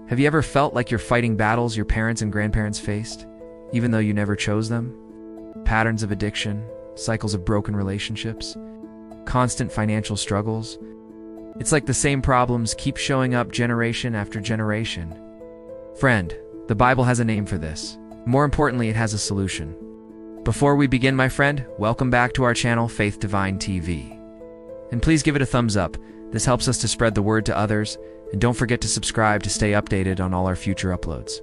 Have you ever felt like you're fighting battles your parents and grandparents faced, even though you never chose them? Patterns of addiction, cycles of broken relationships, constant financial struggles. It's like the same problems keep showing up generation after generation. Friend, the Bible has a name for this. More importantly, it has a solution. Before we begin, my friend, welcome back to our channel, Faith Divine TV. And please give it a thumbs up. This helps us to spread the word to others, and don't forget to subscribe to stay updated on all our future uploads.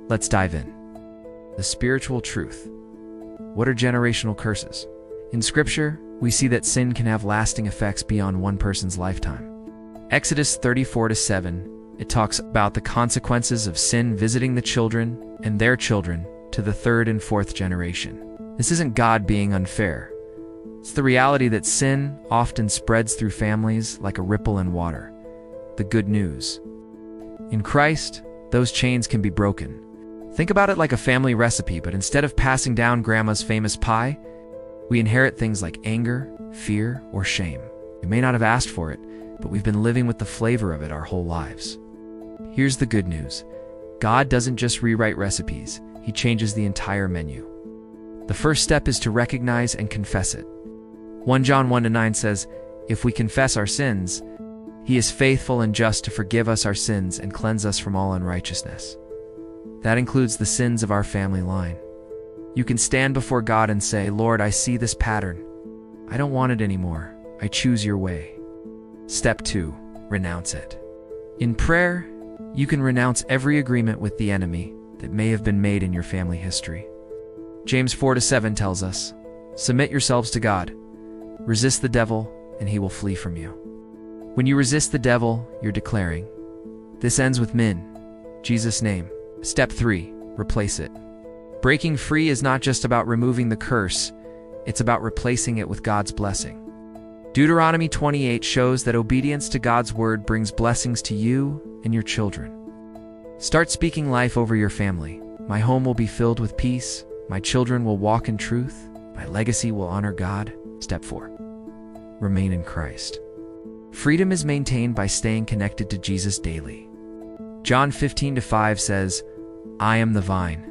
Let's dive in. The spiritual truth. What are generational curses? In Scripture, we see that sin can have lasting effects beyond one person's lifetime. Exodus 34-7, it talks about the consequences of sin visiting the children and their children to the third and fourth generation. This isn't God being unfair. It's the reality that sin often spreads through families like a ripple in water. The good news. In Christ, those chains can be broken. Think about it like a family recipe, but instead of passing down grandma's famous pie, we inherit things like anger, fear, or shame. We may not have asked for it, but we've been living with the flavor of it our whole lives. Here's the good news. God doesn't just rewrite recipes, He changes the entire menu. The first step is to recognize and confess it. 1 John 1-9 says, "If we confess our sins, He is faithful and just to forgive us our sins and cleanse us from all unrighteousness." That includes the sins of our family line. You can stand before God and say, "Lord, I see this pattern. I don't want it anymore. I choose your way." Step 2, renounce it. In prayer, you can renounce every agreement with the enemy that may have been made in your family history. James 4-7 tells us, "Submit yourselves to God. Resist the devil, and he will flee from you." When you resist the devil, you're declaring, "This ends with min, Jesus' name." Step 3, replace it. Breaking free is not just about removing the curse, it's about replacing it with God's blessing. Deuteronomy 28 shows that obedience to God's word brings blessings to you and your children. Start speaking life over your family. My home will be filled with peace. My children will walk in truth. My legacy will honor God. Step 4, remain in Christ. Freedom is maintained by staying connected to Jesus daily. John 15-5 says, "I am the vine.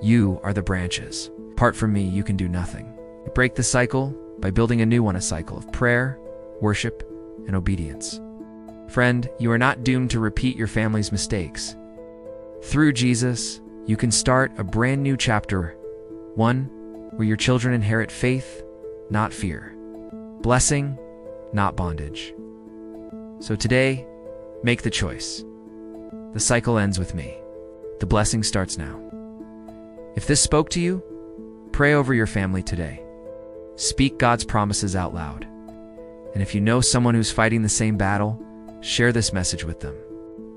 You are the branches. Apart from me, you can do nothing." You break the cycle by building a new one, a cycle of prayer, worship, and obedience. Friend, you are not doomed to repeat your family's mistakes. Through Jesus, you can start a brand new chapter, one where your children inherit faith, not fear, blessing, not bondage. So today, make the choice. The cycle ends with me. The blessing starts now. If this spoke to you, pray over your family today. Speak God's promises out loud. And if you know someone who's fighting the same battle, share this message with them.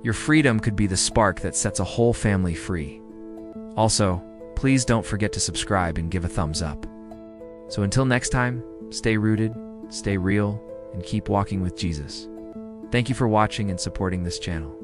Your freedom could be the spark that sets a whole family free. Also, please don't forget to subscribe and give a thumbs up. So until next time, stay rooted, stay real, and keep walking with Jesus. Thank you for watching and supporting this channel.